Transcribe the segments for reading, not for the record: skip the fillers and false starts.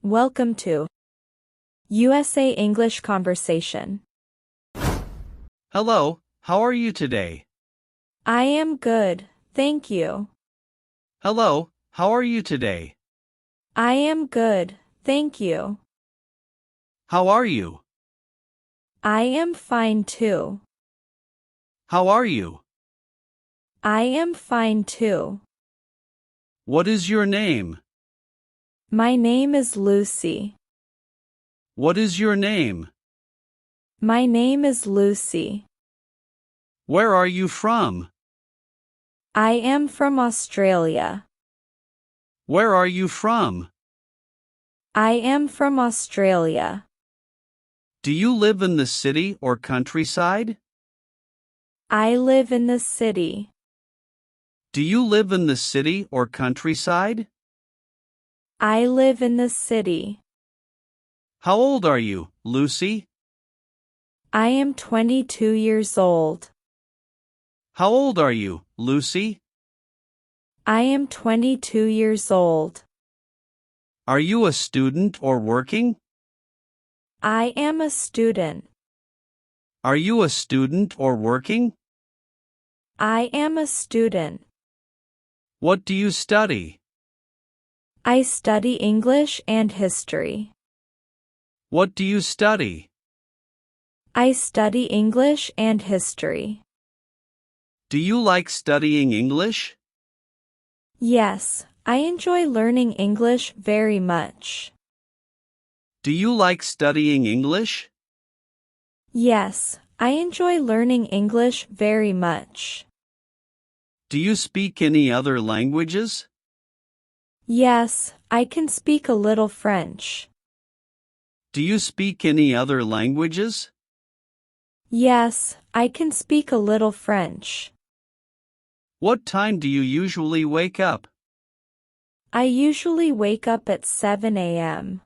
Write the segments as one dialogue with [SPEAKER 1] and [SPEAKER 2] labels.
[SPEAKER 1] Welcome to USA English Conversation.
[SPEAKER 2] Hello, how are you today?
[SPEAKER 1] I am good, thank you.
[SPEAKER 2] Hello, how are you today?
[SPEAKER 1] I am good, thank you.
[SPEAKER 2] How are you?
[SPEAKER 1] I am fine too.
[SPEAKER 2] How are you?
[SPEAKER 1] I am fine too.
[SPEAKER 2] What is your name?
[SPEAKER 1] My name is Lucy.
[SPEAKER 2] What is your name?
[SPEAKER 1] My name is Lucy.
[SPEAKER 2] Where are you from?
[SPEAKER 1] I am from Australia.
[SPEAKER 2] Where are you from?
[SPEAKER 1] I am from Australia.
[SPEAKER 2] Do you live in the city or countryside?
[SPEAKER 1] I live in the city.
[SPEAKER 2] Do you live in the city or countryside?
[SPEAKER 1] I live in the city.
[SPEAKER 2] How old are you, Lucy?
[SPEAKER 1] I am 22 years old.
[SPEAKER 2] How old are you, Lucy?
[SPEAKER 1] I am 22 years old.
[SPEAKER 2] Are you a student or working?
[SPEAKER 1] I am a student.
[SPEAKER 2] Are you a student or working?
[SPEAKER 1] I am a student.
[SPEAKER 2] What do you study?
[SPEAKER 1] I study English and history.
[SPEAKER 2] What do you study?
[SPEAKER 1] I study English and history.
[SPEAKER 2] Do you like studying English?
[SPEAKER 1] Yes, I enjoy learning English very much.
[SPEAKER 2] Do you like studying English?
[SPEAKER 1] Yes, I enjoy learning English very much.
[SPEAKER 2] Do you speak any other languages?
[SPEAKER 1] Yes, I can speak a little French.
[SPEAKER 2] Do you speak any other languages?
[SPEAKER 1] Yes, I can speak a little French.
[SPEAKER 2] What time do you usually wake up?
[SPEAKER 1] I usually wake up at 7 a.m.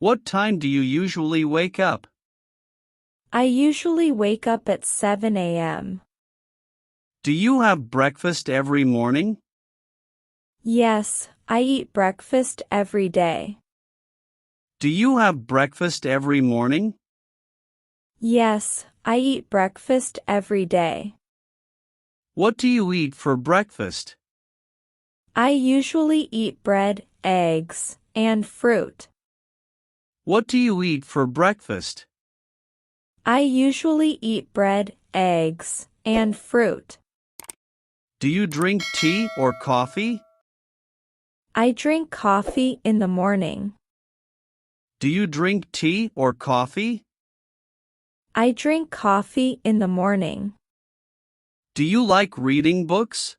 [SPEAKER 2] What time do you usually wake up?
[SPEAKER 1] I usually wake up at 7 a.m.
[SPEAKER 2] Do you have breakfast every morning?
[SPEAKER 1] Yes, I eat breakfast every day.
[SPEAKER 2] Do you have breakfast every morning?
[SPEAKER 1] Yes, I eat breakfast every day.
[SPEAKER 2] What do you eat for breakfast?
[SPEAKER 1] I usually eat bread, eggs, and fruit.
[SPEAKER 2] What do you eat for breakfast?
[SPEAKER 1] I usually eat bread, eggs, and fruit.
[SPEAKER 2] Do you drink tea or coffee?
[SPEAKER 1] I drink coffee in the morning.
[SPEAKER 2] Do you drink tea or coffee?
[SPEAKER 1] I drink coffee in the morning.
[SPEAKER 2] Do you like reading books?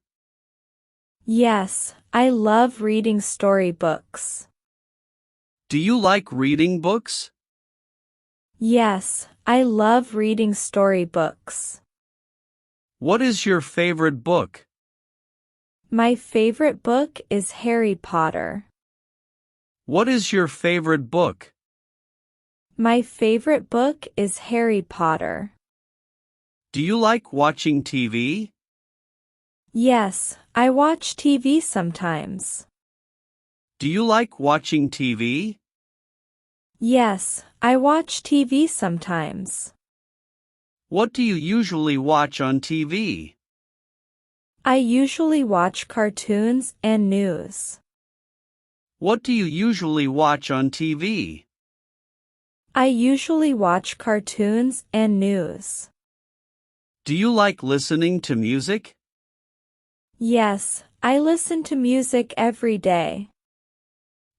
[SPEAKER 1] Yes, I love reading storybooks.
[SPEAKER 2] Do you like reading books?
[SPEAKER 1] Yes, I love reading storybooks.
[SPEAKER 2] What is your favorite book?
[SPEAKER 1] My favorite book is Harry Potter.
[SPEAKER 2] What is your favorite book?
[SPEAKER 1] My favorite book is Harry Potter.
[SPEAKER 2] Do you like watching TV?
[SPEAKER 1] Yes, I watch TV sometimes.
[SPEAKER 2] Do you like watching TV?
[SPEAKER 1] Yes, I watch TV sometimes.
[SPEAKER 2] What do you usually watch on TV?
[SPEAKER 1] I usually watch cartoons and news.
[SPEAKER 2] What do you usually watch on TV?
[SPEAKER 1] I usually watch cartoons and news.
[SPEAKER 2] Do you like listening to music?
[SPEAKER 1] Yes, I listen to music every day.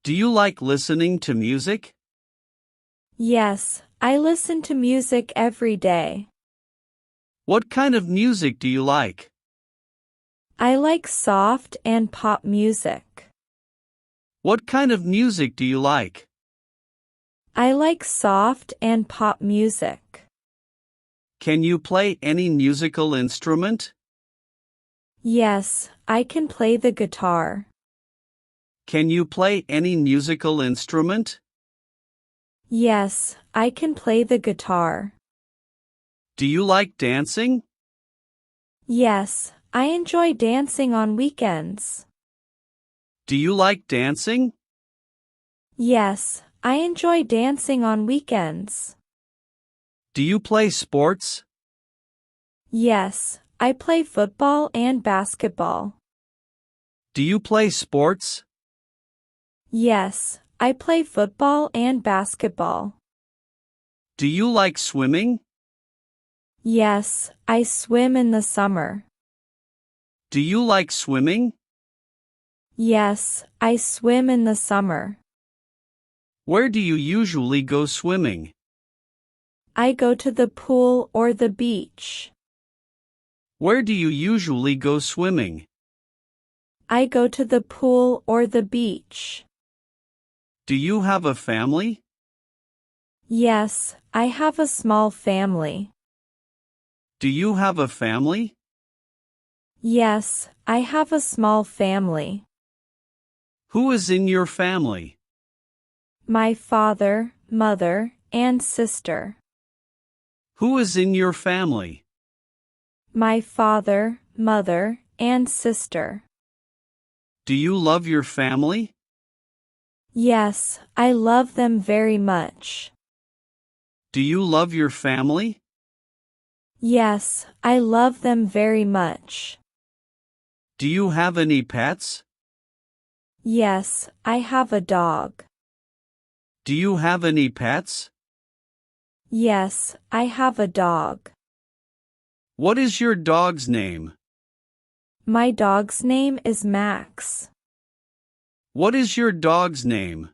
[SPEAKER 2] Do you like listening to music?
[SPEAKER 1] Yes, I listen to music every day.
[SPEAKER 2] What kind of music do you like?
[SPEAKER 1] I like soft and pop music.
[SPEAKER 2] What kind of music do you like?
[SPEAKER 1] I like soft and pop music.
[SPEAKER 2] Can you play any musical instrument?
[SPEAKER 1] Yes, I can play the guitar.
[SPEAKER 2] Can you play any musical instrument?
[SPEAKER 1] Yes, I can play the guitar.
[SPEAKER 2] Do you like dancing?
[SPEAKER 1] Yes, I enjoy dancing on weekends.
[SPEAKER 2] Do you like dancing?
[SPEAKER 1] Yes, I enjoy dancing on weekends.
[SPEAKER 2] Do you play sports?
[SPEAKER 1] Yes, I play football and basketball.
[SPEAKER 2] Do you play sports?
[SPEAKER 1] Yes, I play football and basketball.
[SPEAKER 2] Do you like swimming?
[SPEAKER 1] Yes, I swim in the summer.
[SPEAKER 2] Do you like swimming?
[SPEAKER 1] Yes, I swim in the summer.
[SPEAKER 2] Where do you usually go swimming?
[SPEAKER 1] I go to the pool or the beach.
[SPEAKER 2] Where do you usually go swimming?
[SPEAKER 1] I go to the pool or the beach.
[SPEAKER 2] Do you have a family?
[SPEAKER 1] Yes, I have a small family.
[SPEAKER 2] Do you have a family?
[SPEAKER 1] Yes, I have a small family.
[SPEAKER 2] Who is in your family?
[SPEAKER 1] My father, mother, and sister.
[SPEAKER 2] Who is in your family?
[SPEAKER 1] My father, mother, and sister.
[SPEAKER 2] Do you love your family?
[SPEAKER 1] Yes, I love them very much.
[SPEAKER 2] Do you love your family?
[SPEAKER 1] Yes, I love them very much.
[SPEAKER 2] Do you have any pets?
[SPEAKER 1] Yes, I have a dog.
[SPEAKER 2] Do you have any pets?
[SPEAKER 1] Yes, I have a dog.
[SPEAKER 2] What is your dog's name?
[SPEAKER 1] My dog's name is Max.
[SPEAKER 2] What is your dog's name?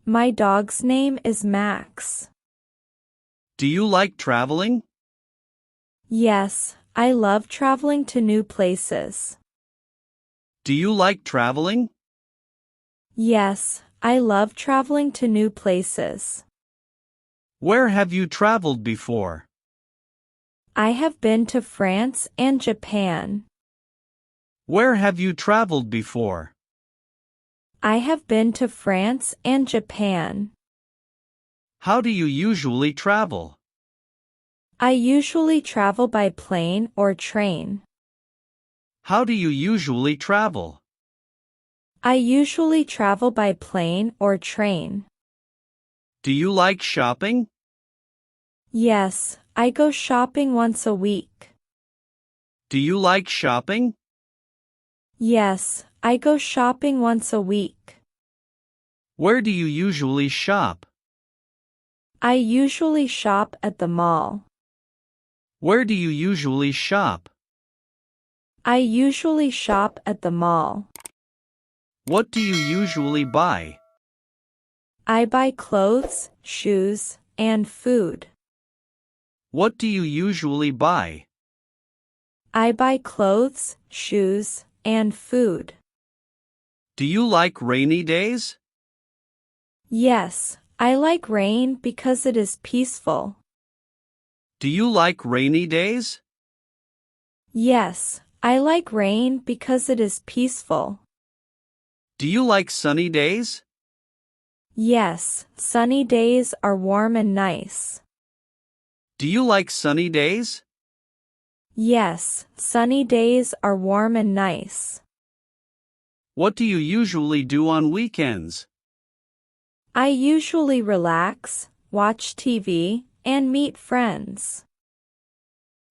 [SPEAKER 1] My dog's name is Max.
[SPEAKER 2] Do you like traveling?
[SPEAKER 1] Yes, I love traveling to new places.
[SPEAKER 2] Do you like traveling?
[SPEAKER 1] Yes, I love traveling to new places.
[SPEAKER 2] Where have you traveled before?
[SPEAKER 1] I have been to France and Japan.
[SPEAKER 2] Where have you traveled before?
[SPEAKER 1] I have been to France and Japan.
[SPEAKER 2] How do you usually travel?
[SPEAKER 1] I usually travel by plane or train.
[SPEAKER 2] How do you usually travel?
[SPEAKER 1] I usually travel by plane or train.
[SPEAKER 2] Do you like shopping?
[SPEAKER 1] Yes, I go shopping once a week.
[SPEAKER 2] Do you like shopping?
[SPEAKER 1] Yes, I go shopping once a week.
[SPEAKER 2] Where do you usually shop?
[SPEAKER 1] I usually shop at the mall.
[SPEAKER 2] Where do you usually shop?
[SPEAKER 1] I usually shop at the mall.
[SPEAKER 2] What do you usually buy?
[SPEAKER 1] I buy clothes, shoes, and food.
[SPEAKER 2] What do you usually buy?
[SPEAKER 1] I buy clothes, shoes, and food.
[SPEAKER 2] Do you like rainy days?
[SPEAKER 1] Yes, I like rain because it is peaceful.
[SPEAKER 2] Do you like rainy days?
[SPEAKER 1] Yes, I like rain because it is peaceful.
[SPEAKER 2] Do you like sunny days?
[SPEAKER 1] Yes, sunny days are warm and nice.
[SPEAKER 2] Do you like sunny days?
[SPEAKER 1] Yes, sunny days are warm and nice.
[SPEAKER 2] What do you usually do on weekends?
[SPEAKER 1] I usually relax, watch TV, and meet friends.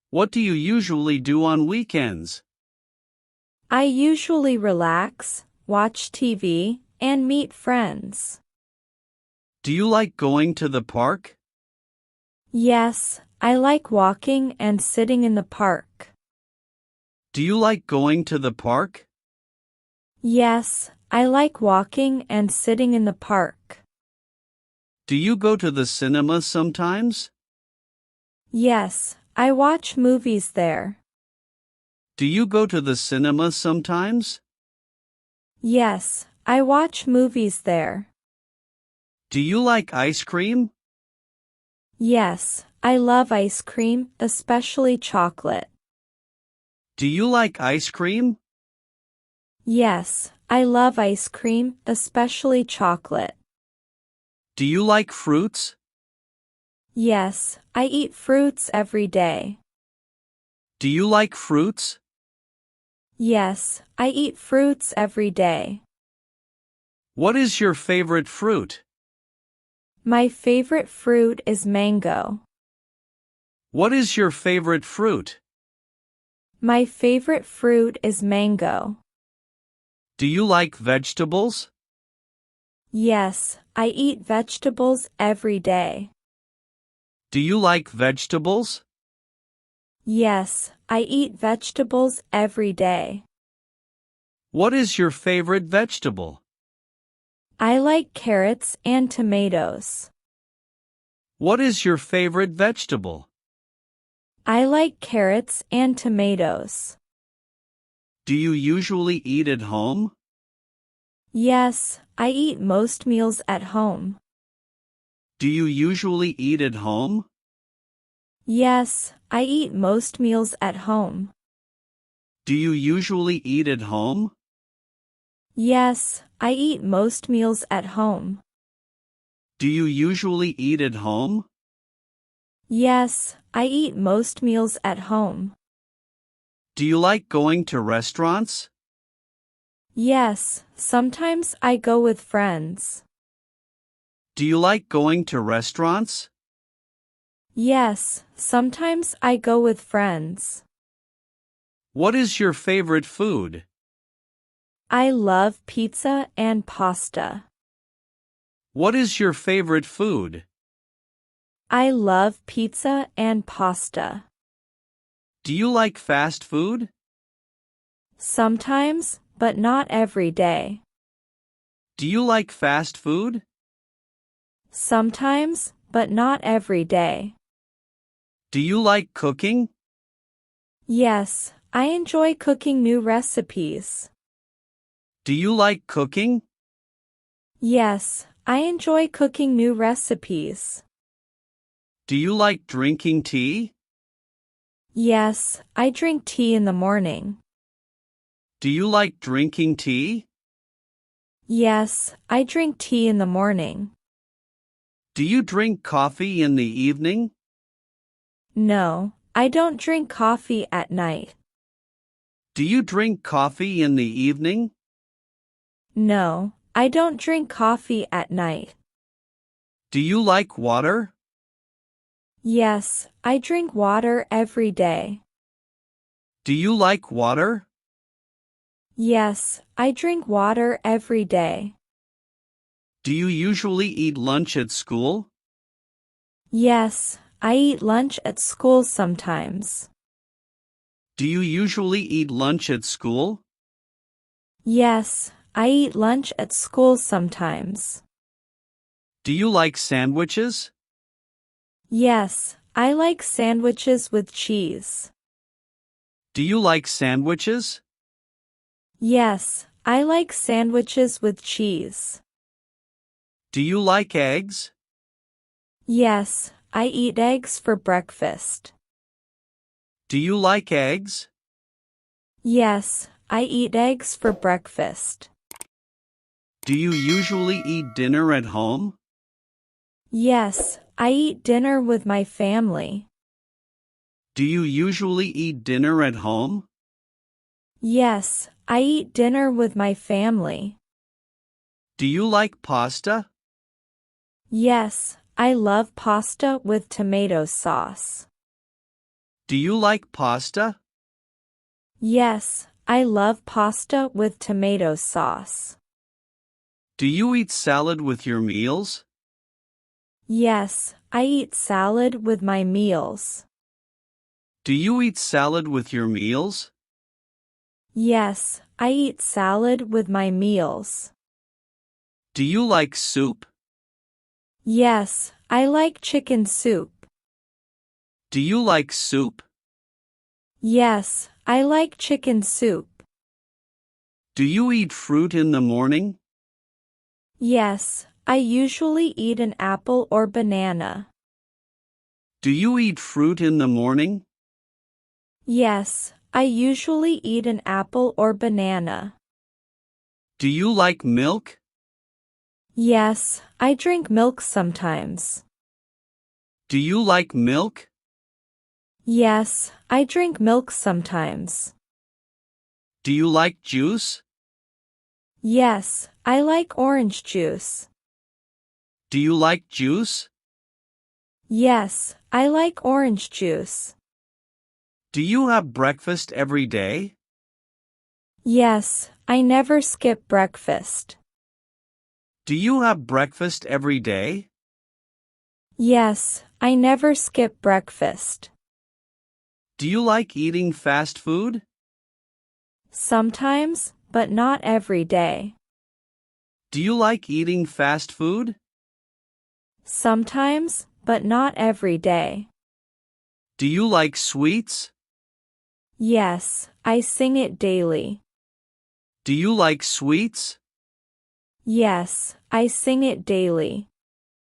[SPEAKER 2] What do you usually do on weekends?
[SPEAKER 1] I usually relax, watch TV, and meet friends.
[SPEAKER 2] Do you like going to the park?
[SPEAKER 1] Yes, I like walking and sitting in the park.
[SPEAKER 2] Do you like going to the park?
[SPEAKER 1] Yes, I like walking and sitting in the park.
[SPEAKER 2] Do you go to the cinema sometimes?
[SPEAKER 1] Yes, I watch movies there.
[SPEAKER 2] Do you go to the cinema sometimes?
[SPEAKER 1] Yes, I watch movies there.
[SPEAKER 2] Do you like ice cream?
[SPEAKER 1] Yes, I love ice cream, especially chocolate.
[SPEAKER 2] Do you like ice cream?
[SPEAKER 1] Yes, I love ice cream, especially chocolate.
[SPEAKER 2] Do you like fruits?
[SPEAKER 1] Yes, I eat fruits every day.
[SPEAKER 2] Do you like fruits?
[SPEAKER 1] Yes, I eat fruits every day.
[SPEAKER 2] What is your favorite fruit?
[SPEAKER 1] My favorite fruit is mango.
[SPEAKER 2] What is your favorite fruit?
[SPEAKER 1] My favorite fruit is mango.
[SPEAKER 2] Do you like vegetables?
[SPEAKER 1] Yes, I eat vegetables every day.
[SPEAKER 2] Do you like vegetables?
[SPEAKER 1] Yes, I eat vegetables every day.
[SPEAKER 2] What is your favorite vegetable?
[SPEAKER 1] I like carrots and tomatoes.
[SPEAKER 2] What is your favorite vegetable?
[SPEAKER 1] I like carrots and tomatoes.
[SPEAKER 2] Do you usually eat at home?
[SPEAKER 1] Yes, I eat most meals at home.
[SPEAKER 2] Do you usually eat at home?
[SPEAKER 1] Yes, I eat most meals at home.
[SPEAKER 2] Do you usually eat at home?
[SPEAKER 1] Yes, I eat most meals at home.
[SPEAKER 2] Do you usually eat at home?
[SPEAKER 1] Yes, I eat most meals at home.
[SPEAKER 2] Do you like going to restaurants?
[SPEAKER 1] Yes, sometimes I go with friends.
[SPEAKER 2] Do you like going to restaurants?
[SPEAKER 1] Yes, sometimes I go with friends.
[SPEAKER 2] What is your favorite food?
[SPEAKER 1] I love pizza and pasta.
[SPEAKER 2] What is your favorite food?
[SPEAKER 1] I love pizza and pasta.
[SPEAKER 2] Do you like fast food?
[SPEAKER 1] Sometimes, but not every day.
[SPEAKER 2] Do you like fast food?
[SPEAKER 1] Sometimes, but not every day.
[SPEAKER 2] Do you like cooking?
[SPEAKER 1] Yes, I enjoy cooking new recipes.
[SPEAKER 2] Do you like cooking?
[SPEAKER 1] Yes, I enjoy cooking new recipes.
[SPEAKER 2] Do you like drinking tea?
[SPEAKER 1] Yes, I drink tea in the morning.
[SPEAKER 2] Do you like drinking tea?
[SPEAKER 1] Yes, I drink tea in the morning.
[SPEAKER 2] Do you drink coffee in the evening?
[SPEAKER 1] No, I don't drink coffee at night.
[SPEAKER 2] Do you drink coffee in the evening?
[SPEAKER 1] No, I don't drink coffee at night.
[SPEAKER 2] Do you like water?
[SPEAKER 1] Yes, I drink water every day.
[SPEAKER 2] Do you like water?
[SPEAKER 1] Yes, I drink water every day.
[SPEAKER 2] Do you usually eat lunch at school?
[SPEAKER 1] Yes, I eat lunch at school sometimes.
[SPEAKER 2] Do you usually eat lunch at school?
[SPEAKER 1] Yes, I eat lunch at school sometimes.
[SPEAKER 2] Do you like sandwiches?
[SPEAKER 1] Yes, I like sandwiches with cheese.
[SPEAKER 2] Do you like sandwiches?
[SPEAKER 1] Yes, I like sandwiches with cheese.
[SPEAKER 2] Do you like eggs?
[SPEAKER 1] Yes, I eat eggs for breakfast.
[SPEAKER 2] Do you like eggs?
[SPEAKER 1] Yes, I eat eggs for breakfast.
[SPEAKER 2] Do you usually eat dinner at home?
[SPEAKER 1] Yes, I eat dinner with my family.
[SPEAKER 2] Do you usually eat dinner at home?
[SPEAKER 1] Yes, I eat dinner with my family.
[SPEAKER 2] Do you like pasta?
[SPEAKER 1] Yes, I love pasta with tomato sauce.
[SPEAKER 2] Do you like pasta?
[SPEAKER 1] Yes, I love pasta with tomato sauce.
[SPEAKER 2] Do you eat salad with your meals?
[SPEAKER 1] Yes, I eat salad with my meals.
[SPEAKER 2] Do you eat salad with your meals?
[SPEAKER 1] Yes, I eat salad with my meals.
[SPEAKER 2] Do you like soup?
[SPEAKER 1] Yes, I like chicken soup.
[SPEAKER 2] Do you like soup?
[SPEAKER 1] Yes, I like chicken soup.
[SPEAKER 2] Do you eat fruit in the morning?
[SPEAKER 1] Yes, I usually eat an apple or banana.
[SPEAKER 2] Do you eat fruit in the morning?
[SPEAKER 1] Yes, I usually eat an apple or banana.
[SPEAKER 2] Do you like milk?
[SPEAKER 1] Yes, I drink milk sometimes.
[SPEAKER 2] Do you like milk?
[SPEAKER 1] Yes, I drink milk sometimes.
[SPEAKER 2] Do you like juice?
[SPEAKER 1] Yes, I like orange juice.
[SPEAKER 2] Do you like juice?
[SPEAKER 1] Yes, I like orange juice.
[SPEAKER 2] Do you have breakfast every day?
[SPEAKER 1] Yes, I never skip breakfast.
[SPEAKER 2] Do you have breakfast every day?
[SPEAKER 1] Yes, I never skip breakfast.
[SPEAKER 2] Do you like eating fast food?
[SPEAKER 1] Sometimes, but not every day.
[SPEAKER 2] Do you like eating fast food?
[SPEAKER 1] Sometimes, but not every day.
[SPEAKER 2] Do you like sweets?
[SPEAKER 1] Yes, I sing it daily.
[SPEAKER 2] Do you like sweets?
[SPEAKER 1] Yes, I sing it daily.